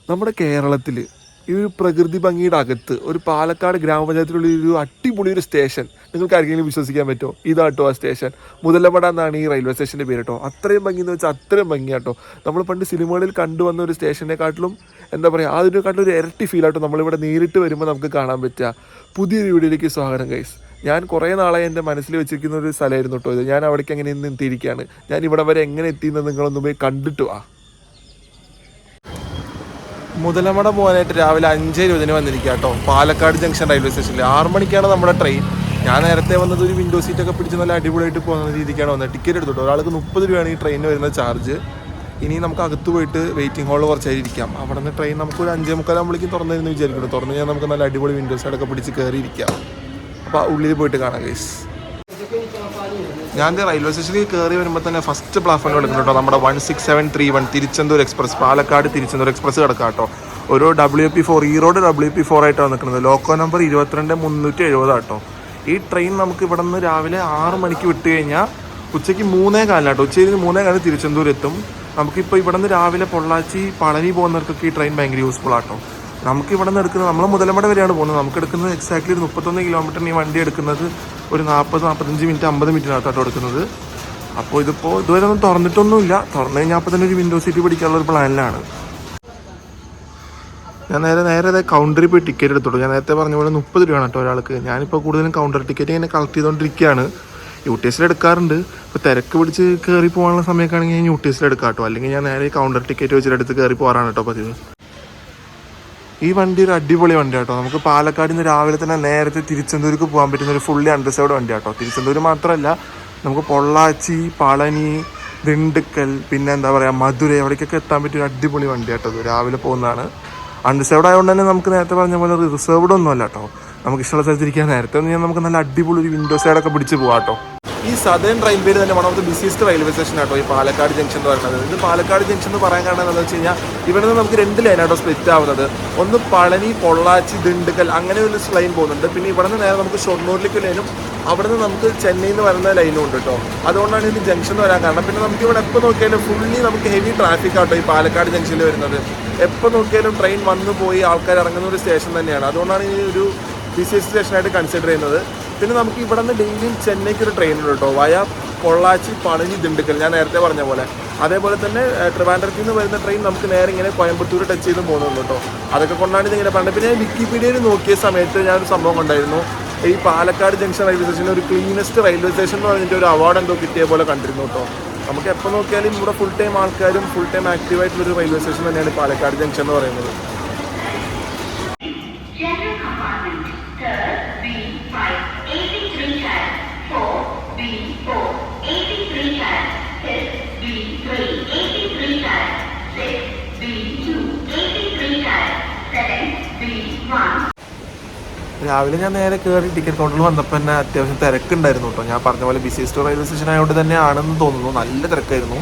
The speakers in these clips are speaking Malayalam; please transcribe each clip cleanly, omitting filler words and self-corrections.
നമ്മുടെ കേരളത്തിൽ ഈ ഒരു പ്രകൃതി ഭംഗിയുടെ അകത്ത് ഒരു പാലക്കാട് ഗ്രാമപഞ്ചായത്തിലുള്ള ഒരു അടിപൊളി ഒരു സ്റ്റേഷൻ നിങ്ങൾക്ക് ആർക്കെങ്കിലും വിശ്വസിക്കാൻ പറ്റുമോ? ഇതാട്ടോ ആ സ്റ്റേഷൻ. മുതലമട എന്നാണ് ഈ റെയിൽവേ സ്റ്റേഷൻ്റെ പേര് കേട്ടോ. അത്രയും ഭംഗി എന്ന് വെച്ചാൽ അത്രയും ഭംഗിയാട്ടോ. നമ്മൾ പണ്ട് സിനിമകളിൽ കണ്ടുവന്ന ഒരു സ്റ്റേഷനെക്കാട്ടിലും എന്താ പറയുക, അതിനെക്കാട്ടിലും ഒരു ഇരട്ടി ഫീലാട്ടോ നമ്മളിവിടെ നേരിട്ട് വരുമ്പോൾ നമുക്ക് കാണാൻ പറ്റുക. പുതിയൊരു വീഡിയോയിലേക്ക് സ്വാഗതം ഗൈസ്. ഞാൻ കുറേ നാളായി എൻ്റെ മനസ്സിൽ വെച്ചിരിക്കുന്ന ഒരു സ്ഥലമായിരുന്നു കേട്ടോ ഇത്. ഞാൻ അവിടേക്ക് എങ്ങനെ ഇന്ന് എത്തിയിരിക്കുകയാണ്. ഞാൻ ഇവിടെ വരെ എങ്ങനെ എത്തിയെന്ന് നിങ്ങളൊന്ന് പോയി കണ്ടിട്ട് വാ. മുതലമട പോകാനായിട്ട് രാവിലെ 5:20 വന്നിരിക്കുക കേട്ടോ, പാലക്കാട് ജംഗ്ഷൻ റെയിൽവേ സ്റ്റേഷനിൽ. 6 മണിക്കാണ് നമ്മുടെ ട്രെയിൻ. ഞാൻ നേരത്തെ വന്നത് ഒരു വിൻഡോ സീറ്റൊക്കെ പിടിച്ച് നല്ല അടിപൊളിയായിട്ട് പോകുന്ന രീതിക്കാണ് വന്നത്. ടിക്കറ്റ് എടുത്തിട്ടോ, ഒരാൾക്ക് 30 രൂപയാണ് ഈ ട്രെയിനിന് വരുന്ന ചാർജ്. ഇനി നമുക്ക് അകത്ത് പോയിട്ട് വെയിറ്റിംഗ് ഹാളിൽ കുറച്ചായി ഇരിക്കാം. അവിടെ നിന്ന് ട്രെയിൻ നമുക്ക് ഒരു 5:45 ആകുമ്പോഴേക്കും തുറന്നിരുന്ന് വിചാരിക്കുന്നു. തുറന്നു കഴിഞ്ഞാൽ നമുക്ക് നല്ല അടിപൊളി വിൻഡോ സൈഡൊക്കെ പിടിച്ച് കയറിയിരിക്കാം. അപ്പോൾ ഉള്ളിൽ പോയിട്ട് കാണാം ഗൈസ്. ഞാൻ റെയിൽവേ സ്റ്റേഷനിൽ കയറി വരുമ്പോൾ തന്നെ ഫസ്റ്റ് പ്ലാറ്റ്ഫോമിൽ എടുക്കുന്നുണ്ടോ നമ്മുടെ 16731 തിരുച്ചെന്തൂർ എക്സ്പ്രസ്, പാലക്കാട് തിരുച്ചെന്തൂർ എക്സ്പ്രസ് കിടക്കാം കേട്ടോ. ഒരു WP4 ഈ റോഡ് WP4 ആയിട്ടാണ് നിൽക്കുന്നത്. ലോക്കോ നമ്പർ 22370 കേട്ടോ. ഈ ട്രെയിൻ നമുക്ക് ഇവിടെ നിന്ന് രാവിലെ 6 മണിക്ക് വിട്ട് കഴിഞ്ഞാൽ ഉച്ചയ്ക്ക് 3:15 കേട്ടോ. ഉച്ചയിൽ 3:15 തിരുച്ചെന്തൂർ എത്തും. നമുക്കിപ്പോൾ ഇവിടെ നിന്ന് രാവിലെ പൊള്ളാച്ചി പളനി പോകുന്നവർക്കൊക്കെ ഈ ട്രെയിൻ ഭയങ്കര യൂസ്ഫുൾ ആട്ടോ. നമുക്ക് ഇവിടെ നിന്ന് എടുക്കുന്നത്, നമ്മൾ മുതലമട വരെയാണ് പോകുന്നത്. നമുക്ക് എടുക്കുന്നത് എക്സാക്ട്ലി ഒരു 31 കിലോമീറ്ററിന് ഈ വണ്ടി എടുക്കുന്നത് ഒരു 40-45 മിനിറ്റ് 50 മിനിറ്റിനകത്താട്ടോ എടുക്കുന്നത്. അപ്പോൾ ഇതുവരെ ഒന്നും തുറന്നിട്ടൊന്നുമില്ല. തുറന്നു കഴിഞ്ഞാൽ അപ്പോൾ തന്നെ ഒരു വിൻഡോ സീറ്റ് പിടിക്കാനുള്ള ഒരു പ്ലാനിലാണ്. ഞാൻ നേരെ കൗണ്ടറിൽ പോയി ടിക്കറ്റ് എടുത്തോളൂ. ഞാൻ നേരത്തെ പറഞ്ഞ പോലെ 30 രൂപയാണ് കേട്ടോ ഒരാൾക്ക്. ഞാനിപ്പോൾ കൂടുതലും കൗണ്ടർ ടിക്കറ്റ് ഇങ്ങനെ കളക്ട് ചെയ്തുകൊണ്ടിരിക്കുകയാണ്. UTSൽ എടുക്കാറുണ്ട്. ഇപ്പോൾ തിരക്ക് പിടിച്ച് കയറി പോകാനുള്ള സമയമൊക്കെ ആണെങ്കിൽ ഞാൻ UTSൽ എടുക്കാം കേട്ടോ. അല്ലെങ്കിൽ ഞാൻ നേരെ കൗണ്ടർ ടിക്കറ്റ് വെച്ചിട്ട് എടുത്ത് കയറി പോകാറാണ് കേട്ടോ പതിവ്. ഈ വണ്ടി ഒരു അടിപൊളി വണ്ടി കേട്ടോ. നമുക്ക് പാലക്കാട് നിന്ന് രാവിലെ തന്നെ നേരത്തെ തിരുച്ചെന്തൂർക്ക് പോകാൻ പറ്റുന്ന ഒരു ഫുള്ളി അൺറിസർവ്ഡ് വണ്ടി കേട്ടോ. തിരുച്ചെന്തൂർ മാത്രമല്ല, നമുക്ക് പൊള്ളാച്ചി, പളനി, ദിണ്ടുക്കൽ, പിന്നെ എന്താ പറയുക മധുരൈ, അവിടേക്കൊക്കെ എത്താൻ പറ്റിയ ഒരു അടിപൊളി വണ്ടി കേട്ടോ. ഇത് രാവിലെ പോകുന്നതാണ്. അൺറിസർവ്ഡ് ആയതുകൊണ്ട് തന്നെ നമുക്ക് നേരത്തെ പറഞ്ഞ പോലെ റിസർവ്ഡ് ഒന്നും അല്ല കേട്ടോ. നമുക്ക് ഇഷ്ടമുള്ള സ്ഥലത്തിരിക്കാൻ നേരത്തെ ഒന്ന് നമുക്ക് നല്ല അടിപൊളി ഒരു വിൻഡോ സൈഡൊക്കെ പിടിച്ച് പോകാം കേട്ടോ. ഈ സദേൺ റെയിൽവേയിൽ തന്നെ one of the busiest railway station ആട്ടോ ഈ പാലക്കാട് ജംഗ്ഷൻ എന്ന് പറയുന്നത്. ഇത് പാലക്കാട് ജംഗ്ഷൻ എന്ന് പറയാൻ കാരണം എന്താണെന്ന് വെച്ച് കഴിഞ്ഞാൽ ഇവിടെ നിന്ന് നമുക്ക് 2 ലൈനാട്ടോ സ്പ്ലിറ്റ് ആവുന്നത്. ഒന്ന് പളനി, പൊള്ളാച്ചി, ദിണ്ടുക്കൽ അങ്ങനെ ഒരു ലൈൻ പോകുന്നുണ്ട്. പിന്നെ ഇവിടെ നിന്ന് നേരെ നമുക്ക് ഷൊർണൂരിലേക്ക് ലൈനും അവിടെ നിന്ന് നമുക്ക് ചെന്നൈയിൽ നിന്ന് വരുന്ന ലൈനും ഉണ്ട് കേട്ടോ. അതുകൊണ്ടാണ് ഇത് ജംഗ്ഷൻ വരാൻ കാരണം. പിന്നെ നമുക്ക് ഇവിടെ എപ്പോൾ നോക്കിയാലും ഫുള്ളി നമുക്ക് ഹെവി ട്രാഫിക് ആട്ടോ ഈ പാലക്കാട് ജംഗ്ഷനിൽ വരുന്നത്. എപ്പോൾ നോക്കിയാലും ട്രെയിൻ വന്നു പോയി ആൾക്കാർ ഇറങ്ങുന്ന ഒരു സ്റ്റേഷൻ തന്നെയാണ്. അതുകൊണ്ടാണ് ഈ ഒരു ബിസിയസ്റ്റ് സ്റ്റേഷനായിട്ട് കൺസിഡർ ചെയ്യുന്നത്. പിന്നെ നമുക്ക് ഇവിടെ നിന്ന് ഡെയിലിയും ചെന്നൈക്ക് ഒരു ട്രെയിൻ ഉണ്ട് കേട്ടോ, വയ പൊള്ളാച്ചി, പളനി, ദിണ്ടുക്കൽ, ഞാൻ നേരത്തെ പറഞ്ഞ പോലെ. അതേപോലെ തന്നെ ട്രിവാൻഡ്രത്തിൽ നിന്ന് വരുന്ന ട്രെയിൻ നമുക്ക് നേരെ ഇങ്ങനെ കോയമ്പത്തൂർ ടച്ച് ചെയ്ത് പോകുന്നുണ്ട് കേട്ടോ. അതൊക്കെ കൊണ്ടാണ് ഇതിങ്ങനെ പറഞ്ഞത്. പിന്നെ വിക്കിപീഡിയയിൽ നോക്കിയ സമയത്ത് ഞാനൊരു സംഭവം കണ്ടായിരുന്നു. ഈ പാലക്കാട് ജംഗ്ഷൻ റെയിൽവേ സ്റ്റേഷൻ ഒരു ക്ലീനസ്റ്റ് റെയിൽവേ സ്റ്റേഷൻ എന്ന് പറഞ്ഞിട്ട് ഒരു അവാർഡ് എന്തോ കിട്ടിയ പോലെ കണ്ടിരുന്നു കേട്ടോ. നമുക്ക് എപ്പോൾ നോക്കിയാലും ഇവിടെ ഫുൾ ടൈം ആൾക്കാരും ഫുൾ ടൈം ആക്റ്റീവായിട്ടുള്ളൊരു റെയിൽവേ സ്റ്റേഷൻ തന്നെയാണ് പാലക്കാട് ജംഗ്ഷൻ എന്ന് പറയുന്നത്. രാവിലെ ഞാൻ നേരെ കയറി ടിക്കറ്റ് കൗണ്ടറിൽ വന്നപ്പോൾ തന്നെ അത്യാവശ്യം തിരക്കുണ്ടായിരുന്നു കേട്ടോ. ഞാൻ പറഞ്ഞ പോലെ ബിസിയസ്റ്റ് റെയിൽവേ സ്റ്റേഷൻ ആയതുകൊണ്ട് തന്നെ ആണെന്ന് തോന്നുന്നു. നല്ല തിരക്കായിരുന്നു.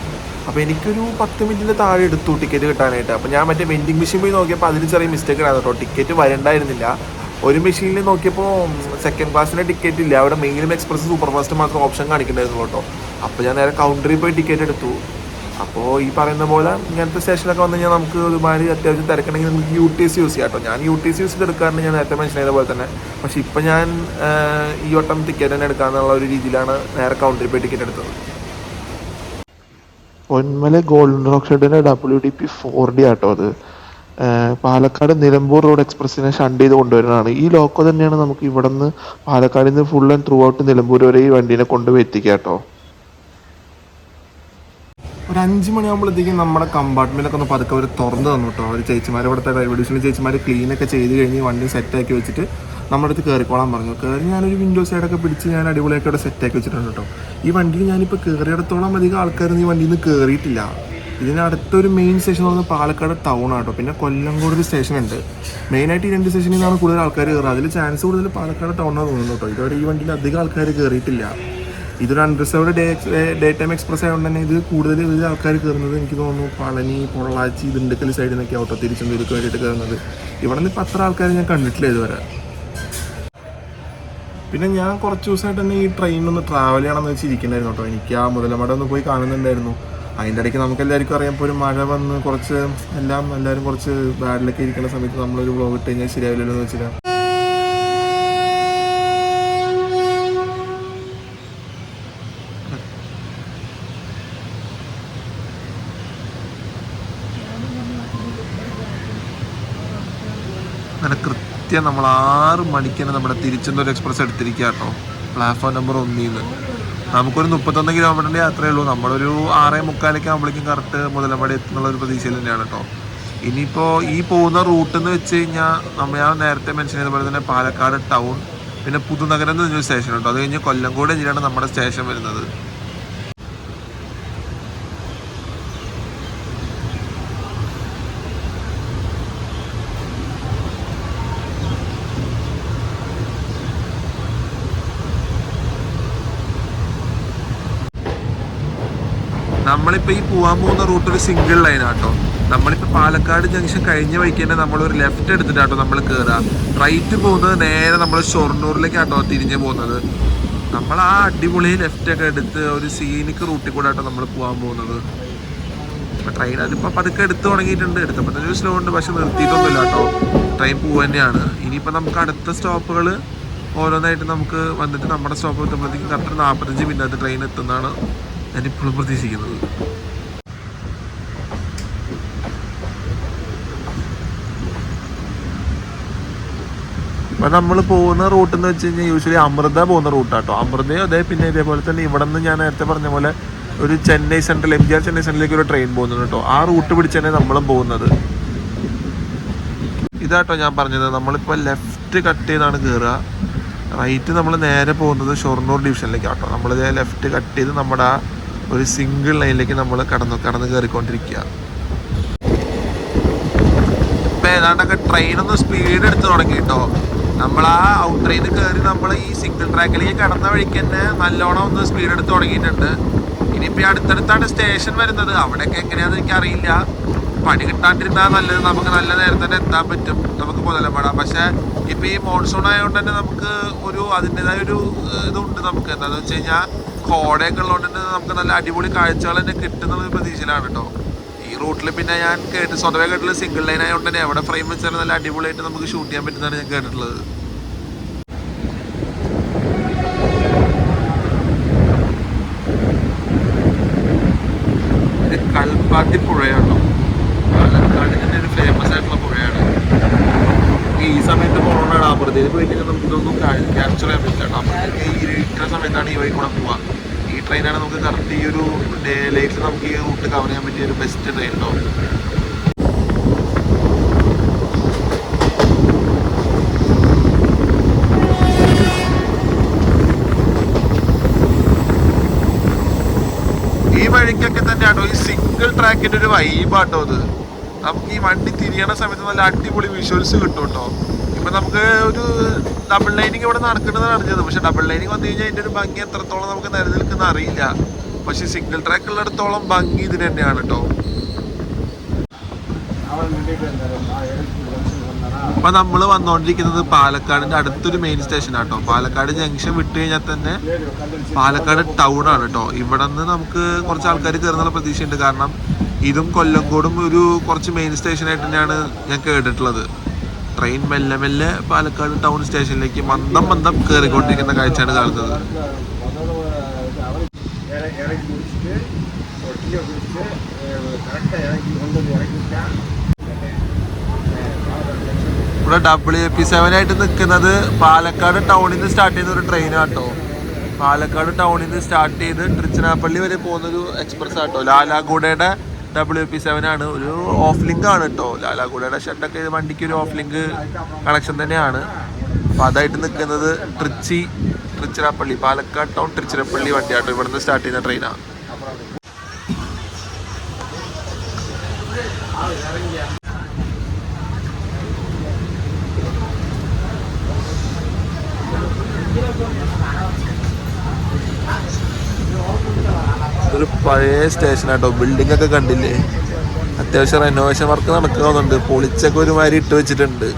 അപ്പോൾ എനിക്കൊരു 10 മിനിറ്റിൻ്റെ താഴെ എടുത്തു ടിക്കറ്റ് കിട്ടാനായിട്ട്. അപ്പോൾ ഞാൻ മറ്റേ വെൻഡിങ് മെഷീൻ പോയി നോക്കിയപ്പോൾ അതിൽ ചെറിയ മിസ്റ്റേക്ക് ആയിരുന്നു കേട്ടോ. ടിക്കറ്റ് വരണ്ടായിരുന്നില്ല. ഒരു മെഷീനിൽ നോക്കിയപ്പോൾ സെക്കൻഡ് ക്ലാസ്സിൻ്റെ ടിക്കറ്റ് ഇല്ല. അവിടെ മെയിലും എക്സ്പ്രസ് സൂപ്പർ ഫാസ്റ്റ് മാത്രം ഓപ്ഷൻ കാണിക്കണ്ടായിരുന്നു കേട്ടോ. അപ്പോൾ ഞാൻ നേരെ കൗണ്ടറിൽ പോയി ടിക്കറ്റ് എടുത്തു. അപ്പോൾ ഈ പറയുന്ന പോലെ ഇങ്ങനത്തെ സ്റ്റേഷനൊക്കെ വന്നു കഴിഞ്ഞാൽ നമുക്ക് ഒരുമാതിരി അത്യാവശ്യം തിരക്കണമെങ്കിൽ നമുക്ക് UTS യൂസ് ചെയ്യാം കേട്ടോ. ഞാൻ UTS യൂസ് ചെയ്തെടുക്കാറുണ്ട്, ഞാൻ നേരത്തെ മെൻഷൻ ചെയ്ത പോലെ തന്നെ. പക്ഷേ ഇപ്പം ഞാൻ ഈ വട്ടം ടിക്കറ്റ് തന്നെ എടുക്കാമെന്നുള്ള ഒരു രീതിയിലാണ് നേരെ കൗണ്ടറിൽ പോയി ടിക്കറ്റ് എടുത്തത്. പൊന്മല ഗോൾഡൻ റോക്ക് ഷെഡിൻ്റെ WDP4D ആട്ടോ അത്. പാലക്കാട് നിലമ്പൂർ റോഡ് എക്സ്പ്രസിനെ ഷണ്ട് ചെയ്ത് കൊണ്ടുവരുന്നതാണ്. ഈ ലോക്കോ തന്നെയാണ് നമുക്ക് ഇവിടെ നിന്ന് പാലക്കാടിൽ നിന്ന് full and through out Nilambur വരെ ഈ വണ്ടീനെ കൊണ്ടുപോയി എത്തിക്കാം കേട്ടോ. ഒരു 5 മണിയാകുമ്പോഴത്തേക്കും നമ്മുടെ കമ്പാർട്ട്മെൻറ്റൊക്കെ ഒന്ന് പതുക്കെ അവർ തുറന്ന് തന്നു കേട്ടോ. അവർ ചേച്ചിമാർ, ഇവിടുത്തെ റെയിൽവേ ഡിവിഷനിൽ ചേച്ചിമാർ ക്ലീനൊക്കെ ചെയ്ത് കഴിഞ്ഞ് വണ്ടി സെറ്റാക്കി വെച്ചിട്ട് നമ്മുടെ അടുത്ത് കയറിക്കോളാൻ പറഞ്ഞു. കയറി ഞാനൊരു വിൻഡോ സൈഡൊക്കെ പിടിച്ച് ഞാൻ അടിപൊളിയായിട്ട് അവിടെ സെറ്റാക്കി വെച്ചിട്ടുണ്ട് കേട്ടോ. ഈ വണ്ടിയിൽ ഞാനിപ്പോൾ കയറിയിടത്തോളം അധികം ആൾക്കാരൊന്നും ഈ വണ്ടിയിൽ നിന്ന് കയറിയിട്ടില്ല. ഇതിനടുത്തൊരു മെയിൻ സ്റ്റേഷൻ എന്ന് പറയുന്നത് പാലക്കാട് ടൗൺ ആട്ടോ. പിന്നെ കൊല്ലംകോട് ഒരു സ്റ്റേഷൻ ഉണ്ട്. മെയിനായിട്ട് ഈ 2 സ്റ്റേഷനിൽ നിന്നാണ് കൂടുതൽ ആൾക്കാർ കയറുക. അതിൽ ചാൻസ് കൂടുതൽ പാലക്കാട് ടൗണാണ് തോന്നുന്നു കേട്ടോ. ഇതുവരെ ഈ വണ്ടിയിൽ അധികം ആൾക്കാർ കയറിയിട്ടില്ല. ഇതൊരു അൺറിസർവ്ഡ് ഡേ ടൈം എക്സ്പ്രസ് ആയതുകൊണ്ട് തന്നെ ഇത് കൂടുതൽ ആൾക്കാർ കയറുന്നത് എനിക്ക് തോന്നുന്നു പളനി, പൊള്ളാച്ചി, ദിണ്ടുക്കൽ സൈഡിൽ നിന്നൊക്കെ ഓട്ടോ തിരിച്ചെന്തൂർക്ക് വേണ്ടിയിട്ട് കയറുന്നത്. ഇവിടെ നിന്ന് ഇപ്പം അത്ര ആൾക്കാർ ഞാൻ കണ്ടിട്ടില്ല ഇതുവരെ. പിന്നെ ഞാൻ കുറച്ച് ദിവസമായിട്ട് തന്നെ ഈ ട്രെയിനൊന്ന് ട്രാവൽ ചെയ്യണമെന്ന് വെച്ചിരിക്കണ്ടായിരുന്നു കേട്ടോ. എനിക്ക് ആ മുതലമട ഒന്ന് പോയി കാണുന്നുണ്ടായിരുന്നു. അതിൻ്റെ ഇടയ്ക്ക് നമുക്ക് എല്ലാവർക്കും അറിയാം, ഇപ്പോൾ ഒരു മഴ വന്ന് കുറച്ച് എല്ലാവരും കുറച്ച് ബാഡിലൊക്കെ ഇരിക്കുന്ന സമയത്ത് നമ്മളൊരു വ്ളോഗ് ഇട്ട് കഴിഞ്ഞാൽ ശരിയാവില്ലല്ലോ എന്ന് വെച്ചില്ല. അങ്ങനെ കൃത്യം നമ്മൾ 6 മണിക്ക് തന്നെ നമ്മുടെ തിരിച്ചെന്തൂർ എക്സ്പ്രസ് എടുത്തിരിക്കുക കേട്ടോ, പ്ലാറ്റ്ഫോം നമ്പർ 1 നമുക്കൊരു 31 കിലോമീറ്ററിൻ്റെ യാത്രയേ ഉള്ളൂ. നമ്മളൊരു 6:45 ആകുമ്പോഴേക്കും കറക്റ്റ് മുതലമടി എത്തുന്നുള്ള ഒരു പ്രതീക്ഷയിൽ തന്നെയാണ് കേട്ടോ. ഇനിയിപ്പോൾ ഈ പോകുന്ന റൂട്ട് എന്ന് വെച്ച് കഴിഞ്ഞാൽ ഞാൻ നേരത്തെ മെൻഷൻ ചെയ്ത പോലെ തന്നെ പാലക്കാട് ടൗൺ, പിന്നെ പുതുനഗരം എന്ന് പറഞ്ഞൊരു സ്റ്റേഷൻ കേട്ടോ. അത് കഴിഞ്ഞ് കൊല്ലംകോട് ജില്ലയാണ് നമ്മുടെ സ്റ്റേഷൻ വരുന്നത്. നമ്മളിപ്പോൾ ഈ പോകാൻ പോകുന്ന റൂട്ട് ഒരു സിംഗിൾ ലൈനാട്ടോ. നമ്മളിപ്പോൾ പാലക്കാട് ജംഗ്ഷൻ കഴിഞ്ഞ വഴിക്ക് തന്നെ നമ്മളൊരു ലെഫ്റ്റ് എടുത്തിട്ടാട്ടോ നമ്മൾ കയറുക. റൈറ്റ് പോകുന്നത് നേരെ നമ്മൾ ഷൊർണൂരിലേക്കാട്ടോ തിരിഞ്ഞ് പോകുന്നത്. നമ്മൾ ആ അടിപൊളി ലെഫ്റ്റൊക്കെ എടുത്ത് ഒരു സീനിക് റൂട്ടിൽ കൂടെ ആട്ടോ നമ്മൾ പോകാൻ പോകുന്നത്. ഇപ്പോൾ ട്രെയിൻ അതിപ്പോൾ പതുക്കെ എടുത്ത് തുടങ്ങിയിട്ടുണ്ട്. എടുത്തപ്പോൾ തന്നെ ഒരു സ്ലോ ഉണ്ട്, പക്ഷെ നിർത്തിയിട്ടൊന്നുമില്ല കേട്ടോ. ട്രെയിൻ പോവുക തന്നെയാണ്. ഇനിയിപ്പോൾ നമുക്ക് അടുത്ത സ്റ്റോപ്പുകൾ ഓരോന്നായിട്ട് നമുക്ക് വന്നിട്ട് നമ്മുടെ സ്റ്റോപ്പ് എത്തുമ്പോഴത്തേക്കും കറക്റ്റ് 45 മിനിറ്റ് ട്രെയിൻ എത്തുന്നതാണ് ഞാനിപ്പോഴും പ്രതീക്ഷിക്കുന്നത്. അപ്പം നമ്മൾ പോകുന്ന റൂട്ട് എന്ന് വെച്ച് കഴിഞ്ഞാൽ യൂഷ്വലി അമൃത പോകുന്ന റൂട്ടാട്ടോ. അമൃതയോ അതേ പിന്നെ ഇതേപോലെ തന്നെ ഇവിടെ നിന്ന് ഞാൻ നേരത്തെ പറഞ്ഞ പോലെ ഒരു ചെന്നൈ സെൻട്രൽ MGR ചെന്നൈ സെൻട്രലിലേക്ക് ഒരു ട്രെയിൻ പോകുന്നുണ്ട് കേട്ടോ. ആ റൂട്ട് പിടിച്ച് തന്നെ നമ്മളും പോകുന്നത്. ഇതാട്ടോ ഞാൻ പറഞ്ഞത്, നമ്മളിപ്പോൾ ലെഫ്റ്റ് കട്ട് ചെയ്താണ് കയറുക. റൈറ്റ് നമ്മൾ നേരെ പോകുന്നത് ഷൊർണൂർ ഡിവിഷനിലേക്കാട്ടോ. നമ്മളിതേ ലെഫ്റ്റ് കട്ട് ചെയ്ത് നമ്മുടെ ആ ഒരു സിംഗിൾ ലൈനിലേക്ക് നമ്മൾ കടന്ന് കയറിക്കൊണ്ടിരിക്കുക. ഇപ്പം ഏതാണ്ടൊക്കെ ട്രെയിനൊന്ന് സ്പീഡ് എടുത്ത് തുടങ്ങി കേട്ടോ. നമ്മൾ ആ ഔട്ട് ട്രെയിനിൽ കയറി നമ്മൾ ഈ സിംഗിൾ ട്രാക്കിലേക്ക് കടന്ന വഴിക്ക് തന്നെ നല്ലോണം ഒന്ന് സ്പീഡ് എടുത്ത് തുടങ്ങിയിട്ടുണ്ട്. ഇനിയിപ്പോൾ അടുത്തടുത്താണ് സ്റ്റേഷൻ വരുന്നത്. അവിടെയൊക്കെ എങ്ങനെയാണെന്ന് എനിക്കറിയില്ല. പണി കിട്ടാണ്ടിരുന്നാൽ നല്ലത്, നമുക്ക് നല്ല നേരത്തെ തന്നെ എത്താൻ പറ്റും, നമുക്ക് മുതലപ്പെടാം. പക്ഷേ ഇപ്പോൾ ഈ മോൺസൂൺ ആയതുകൊണ്ട് തന്നെ നമുക്ക് അതിൻ്റെതായ ഒരു ഇതുണ്ട്. നമുക്ക് എന്താണെന്ന് വെച്ച് കഴിഞ്ഞാൽ കോടയൊക്കെ ഉള്ളതുകൊണ്ട് തന്നെ നമുക്ക് നല്ല അടിപൊളി കാഴ്ചകൾ തന്നെ കിട്ടുന്ന ഒരു പ്രതീക്ഷയിലാണ് കേട്ടോ. ഈ റൂട്ടിൽ പിന്നെ ഞാൻ സ്വതവേ കേട്ടിട്ടുള്ള സിംഗിൾ ലൈൻ ആയതുകൊണ്ട് തന്നെ എവിടെ ഫ്രെയിം വെച്ചാലും നല്ല അടിപൊളിയായിട്ട് നമുക്ക് ഷൂട്ട് ചെയ്യാൻ പറ്റുന്നതാണ് ഞാൻ കേട്ടിട്ടുള്ളത്. ഇത് കൽപ്പാത്തി പുഴയാണോ, പാലക്കാടിൻ്റെ ഒരു ഫേമസ് ആയിട്ടുള്ള പുഴയാണ്. ഈ സമയത്ത് പോകണമാണ്. അമൃതയിൽ പോയി കഴിഞ്ഞാൽ നമുക്കിതൊന്നും ക്യാപ്ചർ ചെയ്യാൻ പറ്റില്ല. അമൃതയ്ക്ക് ഈ ഇത്ര സമയത്താണ് ഈ വഴി കൂടെ പോവുക. ഈ ട്രെയിനാണ് നമുക്ക് കറക്റ്റ് ഈ ഒരു ഡേ ലൈറ്റിൽ നമുക്ക് ഈ റൂട്ട് കവർ ചെയ്യാൻ പറ്റിയ ഒരു ബെസ്റ്റ് ട്രെയിൻ ഉണ്ടാവും. ഈ വഴിക്കൊക്കെ തന്നെയാട്ടോ ഈ സിംഗിൾ ട്രാക്കിൻ്റെ ഒരു വൈബാട്ടോ അത്. നമുക്ക് ഈ വണ്ടി തിരിയണ സമയത്ത് നല്ല അടിപൊളി വിഷ്വൽസ് കിട്ടും കേട്ടോ. ഇപ്പം നമുക്ക് ഒരു ഡബിൾ ലൈനിങ് ഇവിടെ നടക്കുന്നതാണ് അറിഞ്ഞത്. പക്ഷെ ഡബിൾ ലൈനിങ് വന്നു കഴിഞ്ഞാൽ അതിൻ്റെ ഒരു ഭംഗി എത്രത്തോളം നമുക്ക് നിലനിൽക്കുന്ന അറിയില്ല. പക്ഷെ സിംഗിൾ ട്രാക്ക് ഉള്ളിടത്തോളം ഭംഗി ഇതിന് തന്നെയാണ് കേട്ടോ. അപ്പൊ നമ്മൾ വന്നുകൊണ്ടിരിക്കുന്നത് പാലക്കാടിന്റെ അടുത്തൊരു മെയിൻ സ്റ്റേഷൻ ആട്ടോ. പാലക്കാട് ജംഗ്ഷൻ വിട്ട് കഴിഞ്ഞാൽ തന്നെ പാലക്കാട് ടൗൺ ആണ് കേട്ടോ. ഇവിടെ നിന്ന് നമുക്ക് കുറച്ച് ആൾക്കാർ കയറുന്നുള്ള പ്രതീക്ഷയുണ്ട്. കാരണം ഇതും കൊല്ലംകോടും ഒരു കുറച്ച് മെയിൻ സ്റ്റേഷനായിട്ട് തന്നെയാണ് ഞാൻ കേട്ടിട്ടുള്ളത്. ട്രെയിൻ മെല്ലെ മെല്ലെ പാലക്കാട് ടൗൺ സ്റ്റേഷനിലേക്ക് മന്ദം കയറിക്കൊണ്ടിരിക്കുന്ന കാഴ്ചയാണ് കാണുന്നത്. ഇവിടെ WP7 ആയിട്ട് നിൽക്കുന്നത് പാലക്കാട് ടൗണിൽ നിന്ന് സ്റ്റാർട്ട് ചെയ്യുന്ന ഒരു ട്രെയിനാട്ടോ. പാലക്കാട് ടൗണിൽ നിന്ന് സ്റ്റാർട്ട് ചെയ്ത് തിരുച്ചിനാപ്പള്ളി വരെ പോകുന്നൊരു എക്സ്പ്രസ് ആട്ടോ. ലാലാഗുഡയുടെ WP7 ആണ്. ഒരു ഓഫ് ലിങ്ക് ആണ് കേട്ടോ. ലാലാഗുഡയുടെ ഷെഡൊക്കെ വണ്ടിക്ക് ഒരു ഓഫ് ലിങ്ക് കണക്ഷൻ തന്നെയാണ്. അപ്പോൾ അതായിട്ട് നിൽക്കുന്നത് തിരുച്ചിനാപ്പള്ളി പാലക്കാട് ടൗൺ തിരുച്ചിനാപ്പള്ളി വണ്ടിയാട്ടോ. ഇവിടെ നിന്ന് സ്റ്റാർട്ട് ചെയ്യുന്ന ട്രെയിനാണ്. ഒരു പഴയ സ്റ്റേഷനാട്ടോ. ബിൽഡിംഗ് ഒക്കെ കണ്ടില്ലേ? അത്യാവശ്യം റെനോവേഷൻ വർക്ക് നടക്കുന്നുണ്ട്. പൊളിച്ചൊക്കെ ഒരുമാതിരി ഇട്ട് വെച്ചിട്ടുണ്ട്.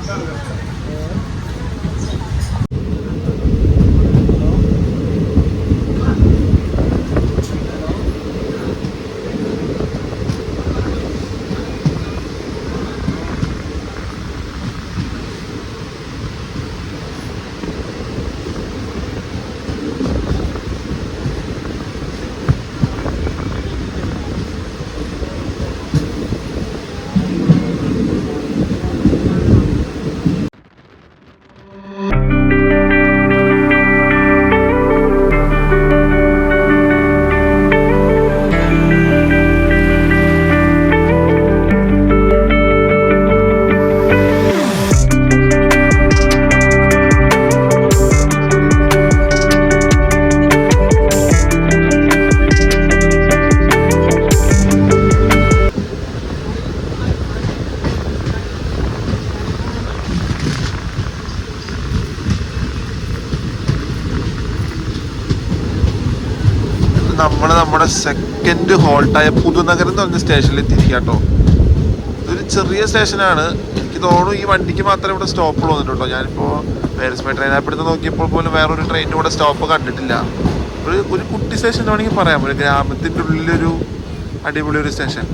നമ്മുടെ സെക്കൻഡ് ഹോൾട്ടായ പുതുനഗരം എന്ന് പറഞ്ഞ സ്റ്റേഷനിൽ എത്തിയിരിക്കാട്ടോ. ഇതൊരു ചെറിയ സ്റ്റേഷനാണ്. എനിക്ക് തോന്നുന്നു ഈ വണ്ടിക്ക് മാത്രമേ ഇവിടെ സ്റ്റോപ്പ് വന്നിട്ടുണ്ടോ. ഞാനിപ്പോൾ വേരസ്മേ ട്രെയിൻ ആപ്പ് എടുത്ത് നോക്കിയപ്പോൾ പോലും വേറൊരു ട്രെയിനിൻ്റെ കൂടെ സ്റ്റോപ്പ് കണ്ടിട്ടില്ല. ഒരു കുട്ടി സ്റ്റേഷൻ വേണമെങ്കിൽ പറയാം, ഒരു ഗ്രാമത്തിൻ്റെ ഉള്ളിലൊരു അടിപൊളി ഒരു സ്റ്റേഷൻ.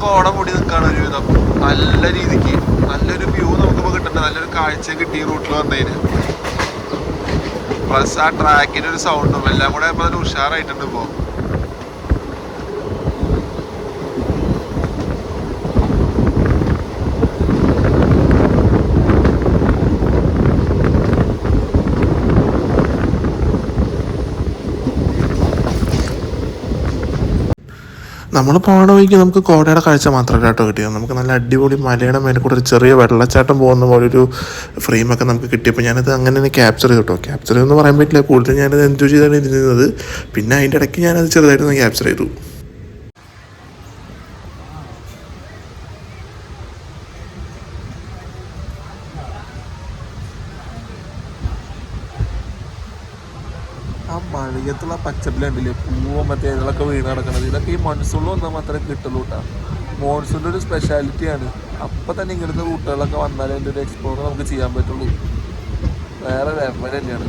കോട മൂടി നിൽക്കുകയാണ് ഒരു വിധം. നല്ല രീതിക്ക് നല്ലൊരു വ്യൂ നമുക്കിപ്പോൾ കിട്ടുന്നുണ്ട്. നല്ലൊരു കാഴ്ച കിട്ടി ഈ റൂട്ടിൽ വന്നതിന്. പ്ലസ് ആ ട്രാക്കിൻ്റെ ഒരു സൗണ്ടും എല്ലാം കൂടെ ഇപ്പോൾ അതിന് ഉഷാറായിട്ടുണ്ട് ഇപ്പോൾ. നമ്മൾ പോകണ വഴിക്ക് നമുക്ക് കോടയുടെ കാഴ്ച മാത്രമല്ല കേട്ടോ കിട്ടിയത്. നമുക്ക് നല്ല അടിപൊളി മലയുടെ മേലെ കൂടെ ഒരു ചെറിയ വെള്ളച്ചാട്ടം പോകുന്ന പോലെ ഒരു ഫ്രെയിമൊക്കെ നമുക്ക് കിട്ടിയപ്പോൾ ഞാനത് അങ്ങനെ തന്നെ ക്യാപ്ചർ ചെയ്തു കേട്ടോ. ക്യാപ്ചർ ചെയ്തെന്ന് പറയാൻ പറ്റില്ല, കൂടുതൽ ഞാനത് എൻജോയ് ചെയ്താണ് ഇരുന്നത്. പിന്നെ അതിൻ്റെ ഇടയ്ക്ക് ഞാനത് ചെറുതായിട്ടൊന്ന് ക്യാപ്ചർ ചെയ്തു. ആ മഴയത്തുള്ള പച്ചപ്പിലുണ്ടല്ലേ, പൂവും മറ്റേ ഇതൊക്കെ വീണ് കിടക്കുന്നത്. ഇതൊക്കെ ഈ മൺസൂണിൽ വന്നാൽ മാത്രമേ കിട്ടുള്ളൂ കേട്ടോ. മോൺസൂണിൻ്റെ ഒരു സ്പെഷ്യാലിറ്റിയാണ്. അപ്പം തന്നെ ഇങ്ങനത്തെ റൂട്ടുകളൊക്കെ വന്നാലേ അതിൻ്റെ ഒരു എക്സ്പ്ലോർ നമുക്ക് ചെയ്യാൻ പറ്റുള്ളൂ. വേറെ ലെവൽ തന്നെയാണ്.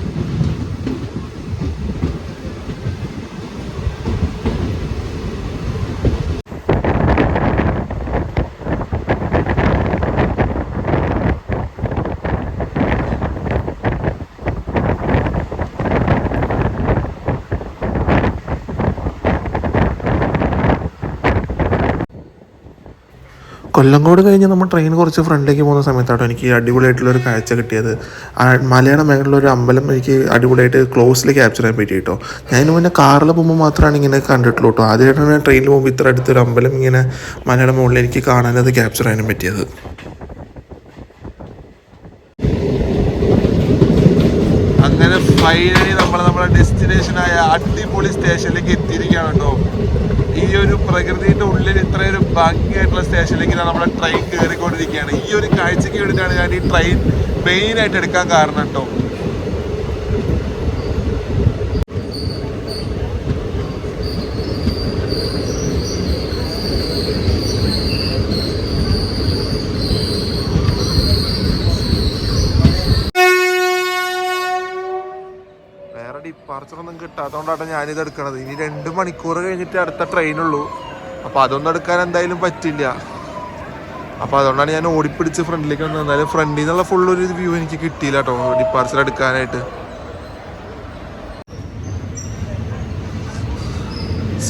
കൊല്ലങ്കോട് കഴിഞ്ഞ് നമ്മൾ ട്രെയിൻ കുറച്ച് ഫ്രണ്ടിലേക്ക് പോകുന്ന സമയത്താട്ടോ എനിക്ക് അടിപൊളിയായിട്ടുള്ളൊരു കാഴ്ച കിട്ടിയത്. ആ മലയാള മേഖലയിലൊരു അമ്പലം എനിക്ക് അടിപൊളിയായിട്ട് ക്ലോസിൽ ക്യാപ്ചർ ചെയ്യാൻ പറ്റി കേട്ടോ. ഞാൻ മുന്നേ കാറിൽ പോകുമ്പോൾ മാത്രമാണ് ഇങ്ങനെ കണ്ടിട്ടുള്ളൂ കേട്ടോ. ആദ്യമായിട്ടാണ് ട്രെയിനിൽ പോകുമ്പോൾ ഇത്ര അടുത്തൊരു അമ്പലം ഇങ്ങനെ മലയാള മുകളിൽ എനിക്ക് കാണാനത് ക്യാപ്ചർ ചെയ്യാനും പറ്റിയത്. അങ്ങനെ ഫൈനലി നമ്മുടെ ഡെസ്റ്റിനേഷനായ അടിപൊളി സ്റ്റേഷനിലേക്ക് എത്തിയിരിക്കുകയാണ് കേട്ടോ. ഈ ഒരു പ്രകൃതിയുടെ ഉള്ളിൽ ഇത്രയൊരു ഭംഗിയായിട്ടുള്ള സ്റ്റേഷനിലേക്ക് നമ്മുടെ ട്രെയിൻ കയറിക്കൊണ്ടിരിക്കുകയാണ്. ഈ ഒരു കാഴ്ചയ്ക്ക് വേണ്ടിയിട്ടാണ് ഞാൻ ഈ ട്രെയിൻ മെയിനായിട്ട് എടുക്കാൻ കാരണം കേട്ടോ. ഡിപ്പാർച്ചറൊന്നും കിട്ടാത്തതുകൊണ്ടാണ് ഞാനിത് എടുക്കണത്. ഇനി 2 മണിക്കൂർ കഴിഞ്ഞിട്ട് അടുത്ത ട്രെയിനുള്ളൂ. അപ്പോൾ അതൊന്നും എടുക്കാൻ എന്തായാലും പറ്റില്ല. അപ്പോൾ അതുകൊണ്ടാണ് ഞാൻ ഓടിപ്പിടിച്ച് ഫ്രണ്ടിലേക്ക് വന്നത്. എന്തായാലും ഫ്രണ്ടിൽ നിന്നുള്ള ഫുള്ളൊരു വ്യൂ എനിക്ക് കിട്ടിയില്ല കേട്ടോ ഡിപ്പാർച്ചർ എടുക്കാനായിട്ട്.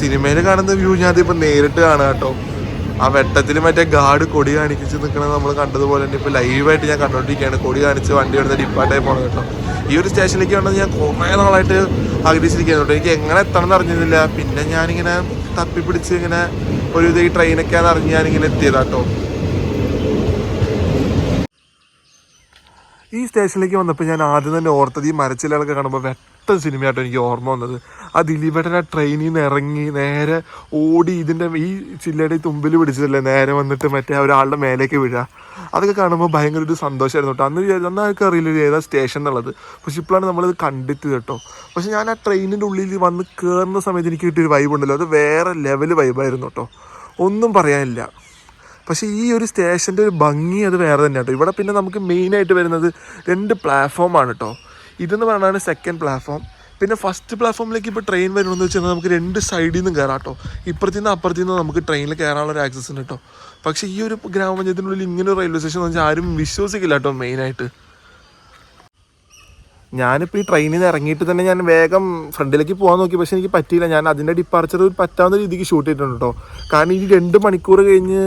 സിനിമയിൽ കാണുന്ന വ്യൂ ഞാൻ അതിപ്പോൾ നേരിട്ട് കാണാം കേട്ടോ. ആ വെട്ടത്തിൽ മറ്റേ ഗാർഡ് കൊടി കാണിച്ച് നിൽക്കണത് നമ്മൾ കണ്ടതുപോലെ തന്നെ ഇപ്പോൾ ലൈവായിട്ട് ഞാൻ കണ്ടുകൊണ്ടിരിക്കുകയാണ്. കൊടി കാണിച്ച് വണ്ടി എടുത്ത് ഡിപ്പാർട്ടായി പോകണം കേട്ടോ. ഈ ഒരു സ്റ്റേഷനിലേക്ക് വേണ്ടത് ഞാൻ കുറേ നാളായിട്ട് ആഗ്രഹിച്ചിരിക്കുന്നു കേട്ടോ. എനിക്ക് എങ്ങനെ എത്തണം എന്ന് അറിഞ്ഞിരുന്നില്ല. പിന്നെ ഞാനിങ്ങനെ തപ്പിപ്പിടിച്ച് ഇങ്ങനെ ഒരു ഇത് ഈ ട്രെയിനൊക്കെയാണെന്ന് അറിഞ്ഞ് ഞാനിങ്ങനെ എത്തിയതാട്ടോ. ഈ സ്റ്റേഷനിലേക്ക് വന്നപ്പോൾ ഞാൻ ആദ്യം തന്നെ ഓർത്തത് ഈ മരച്ചിലകളൊക്കെ കാണുമ്പോൾ വെട്ട സിനിമയായിട്ടോ എനിക്ക് ഓർമ്മ വന്നത്. ആ ദിലീപേട്ടൻ ആ ട്രെയിനിൽ നിന്ന് ഇറങ്ങി നേരെ ഓടി ഇതിൻ്റെ ഈ ചില്ലയുടെ തുമ്പിൽ പിടിച്ചതല്ലേ നേരെ വന്നിട്ട് മറ്റേ ഒരാളുടെ മേലേക്ക് വീഴുക. അതൊക്കെ കാണുമ്പോൾ ഭയങ്കര ഒരു സന്തോഷമായിരുന്നു കേട്ടോ. അന്ന് ആർക്കും അറിയില്ല ഏതാ സ്റ്റേഷൻ എന്നുള്ളത്. പക്ഷെ ഇപ്പോഴാണ് നമ്മളിത് കണ്ടെത്തി കേട്ടോ. പക്ഷെ ഞാൻ ആ ട്രെയിനിൻ്റെ ഉള്ളിൽ വന്ന് കയറുന്ന സമയത്ത് എനിക്ക് കിട്ടിയൊരു വൈബ് ഉണ്ടല്ലോ, അത് വേറെ ലെവൽ വൈബായിരുന്നു കേട്ടോ. ഒന്നും പറയാനില്ല. പക്ഷേ ഈ ഒരു സ്റ്റേഷൻ്റെ ഒരു ഭംഗി അത് വേറെ തന്നെ കേട്ടോ. ഇവിടെ പിന്നെ നമുക്ക് മെയിനായിട്ട് വരുന്നത് 2 പ്ലാറ്റ്ഫോമാണ് കേട്ടോ. ഇതെന്ന് പറഞ്ഞാൽ സെക്കൻഡ് പ്ലാറ്റ്ഫോം. പിന്നെ ഫസ്റ്റ് പ്ലാറ്റ്ഫോമിലേക്ക് ഇപ്പോൾ ട്രെയിൻ വരണമെന്ന് വെച്ചാൽ നമുക്ക് 2 സൈഡിൽ നിന്നും കയറാം കേട്ടോ. ഇപ്പുറത്തു നിന്ന് അപ്പുറത്തു നിന്ന് നമുക്ക് ട്രെയിനിൽ കയറാനുള്ള ഒരു ആക്സസ് ഉണ്ട് കേട്ടോ. പക്ഷേ ഈ ഒരു ഗ്രാമപഞ്ചായത്തിനുള്ളിൽ ഇങ്ങനെ ഒരു റെയിൽവേ സ്റ്റേഷൻ എന്ന് വെച്ചാൽ ആരും വിശ്വസിക്കില്ല കേട്ടോ മെയിനായിട്ട്. ഞാനിപ്പോൾ ഈ ട്രെയിനിൽ നിന്ന് ഇറങ്ങിയിട്ട് തന്നെ ഞാൻ വേഗം ഫ്രണ്ടിലേക്ക് പോകാൻ നോക്കി. പക്ഷേ എനിക്ക് പറ്റിയില്ല. ഞാൻ അതിൻ്റെ ഡിപ്പാർച്ചർ പറ്റാവുന്ന രീതിക്ക് ഷൂട്ട് ചെയ്തിട്ടുണ്ട് കേട്ടോ. കാരണം ഈ 2 മണിക്കൂർ കഴിഞ്ഞ്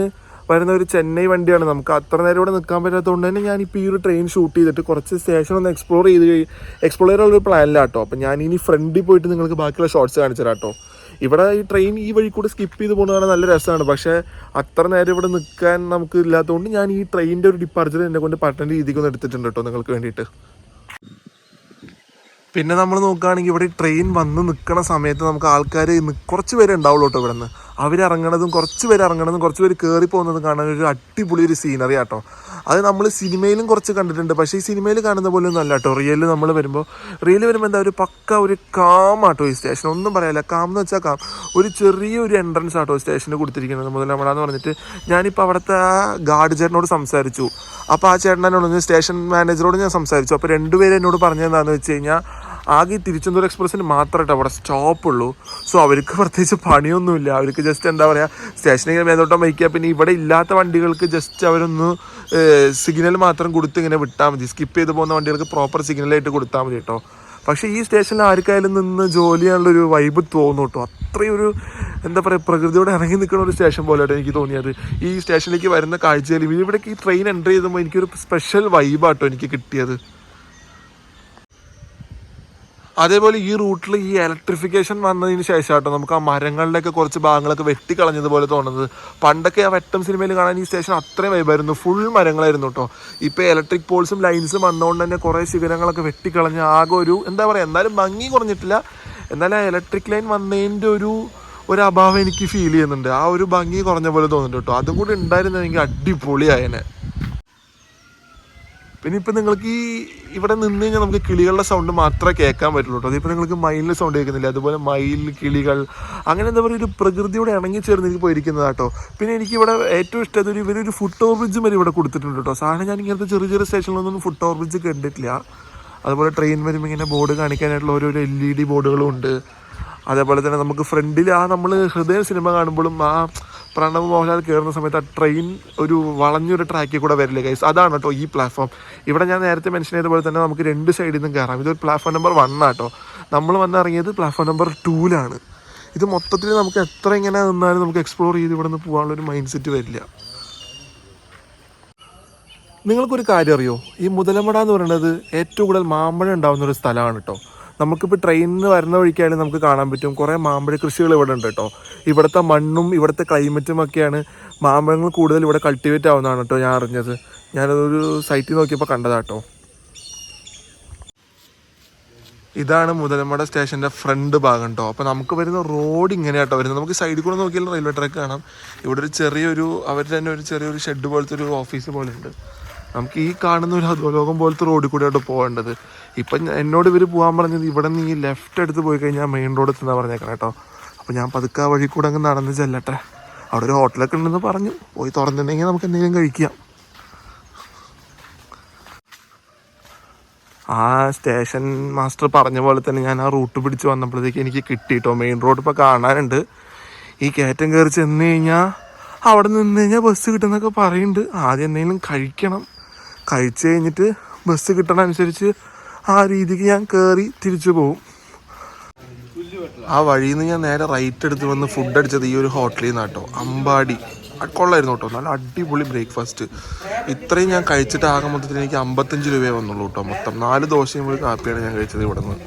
വരുന്ന ഒരു ചെന്നൈ വണ്ടിയാണ്. നമുക്ക് അത്ര നേരം ഇവിടെ നിൽക്കാൻ പറ്റാത്തതുകൊണ്ട് തന്നെ ഞാനിപ്പോൾ ഈ ഒരു ട്രെയിൻ ഷൂട്ട് ചെയ്തിട്ട് കുറച്ച് സ്റ്റേഷൻ ഒന്ന് എക്സ്പ്ലോർ ചെയ്യാനുള്ളൊരു പ്ലാനിലാട്ടോ. അപ്പം ഞാൻ ഇനി ഫ്രണ്ടിൽ പോയിട്ട് നിങ്ങൾക്ക് ബാക്കിയുള്ള ഷോർട്സ് കാണിച്ചു തരാം കേട്ടോ. ഇവിടെ ഈ ട്രെയിൻ ഈ വഴി കൂടെ സ്കിപ്പ് ചെയ്ത് പോകുന്നതാണ് നല്ല രസമാണ്. പക്ഷേ അത്ര നേരം ഇവിടെ നിൽക്കാൻ നമുക്ക് ഇല്ലാത്തതുകൊണ്ട് ഞാൻ ഈ ട്രെയിനിൻ്റെ ഒരു ഡിപ്പാർച്ചർ എന്നെ കൊണ്ട് പറ്റുന്ന രീതിക്കൊന്ന് എടുത്തിട്ടുണ്ട് കേട്ടോ നിങ്ങൾക്ക് വേണ്ടിയിട്ട്. പിന്നെ നമ്മൾ നോക്കുകയാണെങ്കിൽ ഇവിടെ ട്രെയിൻ വന്ന് നിൽക്കുന്ന സമയത്ത് നമുക്ക് ആൾക്കാർ കുറച്ച് പേര് ഉണ്ടാവുള്ളൂ കേട്ടോ. ഇവിടെ നിന്ന് അവരിറങ്ങണതും കുറച്ച് പേര് ഇറങ്ങണതും കുറച്ച് പേര് കയറി പോകുന്നതും കാണാൻ ഒരു അടിപൊളി ഒരു സീനറി ആട്ടോ. അത് നമ്മൾ സിനിമയിലും കുറച്ച് കണ്ടിട്ടുണ്ട്. പക്ഷേ ഈ സിനിമയിൽ കാണുന്ന പോലെ ഒന്നും അല്ല കേട്ടോ. റിയലിൽ വരുമ്പോൾ എന്താ ഒരു പക്ക ഒരു കാം ആട്ടോ ഈ സ്റ്റേഷൻ. ഒന്നും പറയാനില്ല. കാം എന്ന് വെച്ചാൽ കാം. ഒരു ചെറിയൊരു എൻട്രൻസ് ആട്ടോ സ്റ്റേഷന് കൊടുത്തിരിക്കുന്നത് മുതലമടാന്ന് പറഞ്ഞിട്ട്. ഞാനിപ്പോൾ അവിടുത്തെ ആ ഗാർഡ് ചേട്ടനോട് സംസാരിച്ചു. അപ്പോൾ ആ ചേട്ടനോട് സ്റ്റേഷൻ മാനേജറോട് ഞാൻ സംസാരിച്ചു. അപ്പോൾ രണ്ടുപേരും എന്നോട് പറഞ്ഞതെന്താണെന്ന് വെച്ച് കഴിഞ്ഞാൽ ആകെ തിരുവനന്തപുരം എക്സ്പ്രസ്സിന് മാത്രമായിട്ട് അവിടെ സ്റ്റോപ്പുള്ളൂ. സോ അവർക്ക് പ്രത്യേകിച്ച് പണിയൊന്നുമില്ല. അവർക്ക് ജസ്റ്റ് എന്താ പറയുക സ്റ്റേഷനിൽ മേലോട്ടം വയ്ക്കുക. പിന്നെ ഇവിടെ ഇല്ലാത്ത വണ്ടികൾക്ക് ജസ്റ്റ് അവരൊന്ന് സിഗ്നൽ മാത്രം കൊടുത്ത് ഇങ്ങനെ വിട്ടാൽ മതി. സ്കിപ്പ് ചെയ്ത് പോകുന്ന വണ്ടികൾക്ക് പ്രോപ്പർ സിഗ്നലായിട്ട് കൊടുത്താൽ മതി കേട്ടോ. പക്ഷേ ഈ സ്റ്റേഷനിൽ ആർക്കായാലും നിന്ന് ജോലി ചെയ്യാനുള്ളൊരു വൈബ് തോന്നും കേട്ടോ. അത്രയും ഒരു എന്താ പറയുക പ്രകൃതിയോടെ ഇറങ്ങി നിൽക്കുന്ന ഒരു സ്റ്റേഷൻ പോലെയായിട്ട് എനിക്ക് തോന്നിയത്. ഈ സ്റ്റേഷനിലേക്ക് വരുന്ന കാഴ്ചയിൽ ഇവിടേക്ക് ഈ ട്രെയിൻ എൻ്റർ ചെയ്തുമ്പോൾ എനിക്കൊരു സ്പെഷ്യൽ വൈബാട്ടോ എനിക്ക് കിട്ടിയത്. അതേപോലെ ഈ റൂട്ടിൽ ഈ ഇലക്ട്രിഫിക്കേഷൻ വന്നതിന് ശേഷമാട്ടോ നമുക്ക് ആ മരങ്ങളിലൊക്കെ കുറച്ച് ഭാഗങ്ങളൊക്കെ വെട്ടിക്കളഞ്ഞതുപോലെ തോന്നുന്നത്. പണ്ടൊക്കെ ആ വെട്ടം സിനിമയിൽ കാണാൻ ഈ സ്റ്റേഷൻ അത്രയും വൈബായിരുന്നു. ഫുൾ മരങ്ങളായിരുന്നു കേട്ടോ. ഇപ്പോൾ ഇലക്ട്രിക് പോൾസും ലൈൻസും വന്നുകൊണ്ട് തന്നെ കുറേ ശിഖരങ്ങളൊക്കെ വെട്ടിക്കളഞ്ഞ് ആകെ ഒരു എന്താ പറയുക എന്നാലും ഭംഗി കുറഞ്ഞിട്ടില്ല. എന്നാലും ആ ഇലക്ട്രിക് ലൈൻ വന്നതിൻ്റെ ഒരു അഭാവം എനിക്ക് ഫീൽ ചെയ്യുന്നുണ്ട്. ആ ഒരു ഭംഗി കുറഞ്ഞ പോലെ തോന്നുന്നുണ്ട് കേട്ടോ. അതും കൂടി ഉണ്ടായിരുന്നെങ്കിൽ അടിപൊളിയായനെ. പിന്നെ ഇപ്പം നിങ്ങൾക്ക് ഇവിടെ നിന്ന് കഴിഞ്ഞാൽ നമുക്ക് കിളികളുടെ സൗണ്ട് മാത്രമേ കേൾക്കാൻ പറ്റുള്ളൂ കേട്ടോ. അതിപ്പോൾ നിങ്ങൾക്ക് മയിലിൻ്റെ സൗണ്ട് കേൾക്കുന്നില്ല. അതുപോലെ മയിൽ, കിളികൾ, അങ്ങനെ എന്താ പറയുക ഒരു പ്രകൃതിയോടെ ഇണങ്ങി ചേർന്ന് എനിക്ക് പോയിരിക്കുന്നത് കേട്ടോ. പിന്നെ എനിക്കിവിടെ ഏറ്റവും ഇഷ്ടം ഇവരൊരു ഫുട് ഓവർ ബ്രിഡ്ജ് വരെ ഇവിടെ കൊടുത്തിട്ടുണ്ട് കേട്ടോ. സാധാരണ ഞാൻ ഇങ്ങനത്തെ ചെറിയ ചെറിയ സ്റ്റേഷനിലൊന്നും ഫുട് ഓവർ ബ്രിഡ്ജ് കണ്ടിട്ടില്ല. അതുപോലെ ട്രെയിൻ വരുമ്പോൾ ഇങ്ങനെ ബോർഡ് കാണിക്കാനായിട്ടുള്ള ഓരോ LED ബോർഡുകളും ഉണ്ട്. അതേപോലെ തന്നെ നമുക്ക് ഫ്രണ്ടിൽ നമ്മൾ ഹൃദയ സിനിമ കാണുമ്പോഴും ആ പ്രണവ് മോഹൻലാൽ കയറുന്ന സമയത്ത് ആ ട്രെയിൻ ഒരു വളഞ്ഞൊരു ട്രാക്കിൽ കൂടെ വരില്ലേ ഗൈസ്, അതാണ് കേട്ടോ ഈ പ്ലാറ്റ്ഫോം. ഇവിടെ ഞാൻ നേരത്തെ മെൻഷൻ ചെയ്തപോലെ തന്നെ നമുക്ക് രണ്ട് സൈഡിൽ നിന്നും കയറാം. ഇതൊരു പ്ലാറ്റ്ഫോം നമ്പർ 1 ആട്ടോ. നമ്മൾ വന്നിറങ്ങിയത് പ്ലാറ്റ്ഫോം നമ്പർ 2 ഇത് മൊത്തത്തിൽ നമുക്ക് എത്ര ഇങ്ങനെ നിന്നാലും നമുക്ക് എക്സ്പ്ലോർ ചെയ്ത് ഇവിടെ നിന്ന് പോകാനുള്ളൊരു മൈൻഡ് സെറ്റ് വരില്ല. നിങ്ങൾക്കൊരു കാര്യം അറിയോ, ഈ മുതലമട എന്ന് പറയുന്നത് ഏറ്റവും കൂടുതൽ മാമ്പഴം ഉണ്ടാകുന്ന ഒരു സ്ഥലമാണ് കേട്ടോ. നമുക്കിപ്പോൾ ട്രെയിനിൽ വരുന്ന വഴിക്കായാലും നമുക്ക് കാണാൻ പറ്റും കുറേ മാമ്പഴ കൃഷികൾ ഇവിടെ ഉണ്ട് കേട്ടോ. ഇവിടുത്തെ മണ്ണും ഇവിടുത്തെ ക്ലൈമറ്റും ഒക്കെയാണ് മാമ്പഴങ്ങൾ കൂടുതൽ ഇവിടെ കൾട്ടിവേറ്റ് ആവുന്നതാണ് കേട്ടോ ഞാൻ അറിഞ്ഞത്. ഞാനതൊരു സൈറ്റിൽ നോക്കിയപ്പോൾ കണ്ടതാട്ടോ. ഇതാണ് മുതലമട സ്റ്റേഷൻ്റെ ഫ്രണ്ട് ഭാഗം കേട്ടോ. അപ്പോൾ നമുക്ക് വരുന്ന റോഡ് ഇങ്ങനെയാട്ടോ വരുന്നത്. നമുക്ക് സൈഡിൽ കൂടെ നോക്കിയാൽ റെയിൽവേ ട്രാക്ക് കാണാം. ഇവിടെ ഒരു ചെറിയൊരു അവരുടെ തന്നെ ഒരു ചെറിയൊരു ഷെഡ് പോലത്തെ ഒരു ഓഫീസ് പോലെ ഉണ്ട്. നമുക്ക് ഈ കാണുന്ന ഒരു അധോലോകം പോലത്തെ റോഡിൽ കൂടെയായിട്ട് പോകേണ്ടത്. ഇപ്പം എന്നോട് ഇവർ പോകാൻ പറഞ്ഞത് ഇവിടെ നിന്ന് ഈ ലെഫ്റ്റ് എടുത്ത് പോയി കഴിഞ്ഞാൽ മെയിൻ റോഡ് എത്തുന്ന പറഞ്ഞേക്കണം കേട്ടോ. അപ്പോൾ ഞാൻ പതുക്കെ ആ വഴി കൂടെ അങ്ങ് നടന്ന് ചെല്ലട്ടെ. അവിടെ ഒരു ഹോട്ടലൊക്കെ ഉണ്ടെന്ന് പറഞ്ഞു. പോയി തുറന്നിട്ടുണ്ടെങ്കിൽ നമുക്ക് എന്തെങ്കിലും കഴിക്കാം. ആ സ്റ്റേഷൻ മാസ്റ്റർ പറഞ്ഞ പോലെ തന്നെ ഞാൻ ആ റൂട്ട് പിടിച്ച് വന്നപ്പോഴത്തേക്ക് എനിക്ക് കിട്ടിയിട്ടോ. മെയിൻ റോഡ് ഇപ്പോൾ കാണാനുണ്ട്. ഈ കയറ്റം കയറി ചെന്ന് കഴിഞ്ഞാൽ അവിടെ നിന്ന് കഴിഞ്ഞാൽ ബസ് കിട്ടുന്നൊക്കെ പറയുന്നുണ്ട്. ആദ്യം എന്തെങ്കിലും കഴിക്കണം. കഴിച്ച് കഴിഞ്ഞിട്ട് ബസ് കിട്ടണ അനുസരിച്ച് ആ രീതിക്ക് ഞാൻ കയറി തിരിച്ചു പോകും. ആ വഴിയിൽ നിന്ന് ഞാൻ നേരെ റൈറ്റ് എടുത്ത് വന്ന് ഫുഡ് അടിച്ചത് ഈ ഒരു ഹോട്ടലിൽ നിന്ന് കേട്ടോ. അമ്പാടി കൊള്ളായിരുന്നു കേട്ടോ. നല്ല അടിപൊളി ബ്രേക്ക്ഫാസ്റ്റ്. ഇത്രയും ഞാൻ കഴിച്ചിട്ട് ആകെ മൊത്തത്തിൽ എനിക്ക് 55 രൂപയെ വന്നുള്ളൂ കേട്ടോ. മൊത്തം 4 ദോശയും ഒരു കാപ്പിയാണ് ഞാൻ കഴിച്ചത് ഇവിടെ നിന്ന്.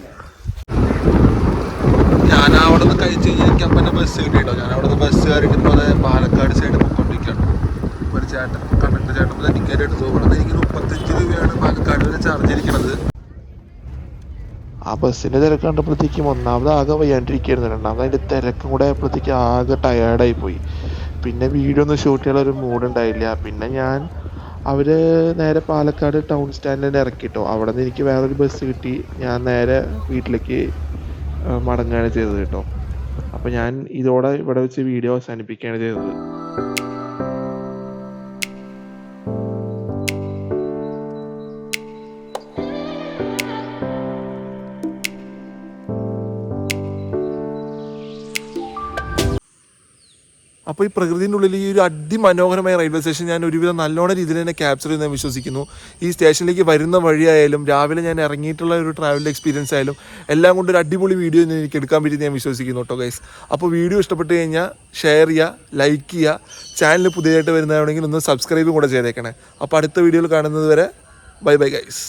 ഞാൻ അവിടെ നിന്ന് കഴിച്ച് കഴിഞ്ഞാൽ എനിക്ക് അപ്പം തന്നെ ബസ് കിട്ടി കേട്ടോ. ഞാൻ അവിടെ നിന്ന് ബസ് കയറിയിട്ട് ഇപ്പോൾ പാലക്കാട് സൈഡ് പോയിക്കൊണ്ടിരിക്കുകയാണ്. ഒരു ചേട്ടൻ കണ്ടക്ടർ ചേട്ടൻ ടിക്കറ്റ് എടുത്തു. ഇവിടെ നിന്ന് എനിക്ക് 35 രൂപയാണ് പാലക്കാട് വരെ ചാർജ് ഇരിക്കണത്. ആ ബസ്സിൻ്റെ തിരക്ക് കണ്ടപ്പോഴത്തേക്കും ഒന്നാമത് ആകെ വയ്യാണ്ടിരിക്കുകയായിരുന്നു. രണ്ടാമത് അതിൻ്റെ തിരക്കും കൂടെ ആയപ്പോഴത്തേക്ക് ആകെ ടയേർഡായി പോയി. പിന്നെ വീഡിയോ ഒന്നും ഷൂട്ട് ചെയ്യാനൊരു മൂഡുണ്ടായില്ല. പിന്നെ അവർ നേരെ പാലക്കാട് ടൗൺ സ്റ്റാൻഡിൽ തന്നെ ഇറക്കിട്ടോ. അവിടെ നിന്ന് എനിക്ക് വേറൊരു ബസ് കിട്ടി. ഞാൻ നേരെ വീട്ടിലേക്ക് മടങ്ങുകയാണ് ചെയ്തത് കേട്ടോ. അപ്പോൾ ഞാൻ ഇതോടെ ഇവിടെ വെച്ച് വീഡിയോ അവസാനിപ്പിക്കുകയാണ് ചെയ്തത്. അപ്പോൾ ഈ പ്രകൃതിൻ്റെ ഉള്ളിൽ ഈ ഒരു അതിമനോഹരമായ റെയിൽവേ സ്റ്റേഷൻ ഞാൻ ഒരുവിധം നല്ലോണം രീതിയിൽ തന്നെ ക്യാപ്ചർ ചെയ്യുന്ന വിശ്വസിക്കുന്നു. ഈ സ്റ്റേഷനിലേക്ക് വരുന്ന വഴിയായാലും രാവിലെ ഞാൻ ഇറങ്ങിയിട്ടുള്ള ഒരു ട്രാവൽ എക്സ്പീരിയൻസ് ആയാലും എല്ലാം കൊണ്ട് ഒരു അടിപൊളി വീഡിയോ എനിക്ക് എടുക്കാൻ പറ്റി ഞാൻ വിശ്വസിക്കുന്നു കേട്ടോ ഗൈസ്. അപ്പോൾ വീഡിയോ ഇഷ്ടപ്പെട്ട് കഴിഞ്ഞാൽ ഷെയർ ചെയ്യുക, ലൈക്ക് ചെയ്യുക, ചാനൽ പുതിയതായിട്ട് വരുന്നതാണെങ്കിൽ ഒന്ന് സബ്സ്ക്രൈബും കൂടെ ചെയ്തേക്കണേ. അപ്പോൾ അടുത്ത വീഡിയോയിൽ കാണുന്നത് വരെ ബൈ ബൈ ഗൈസ്.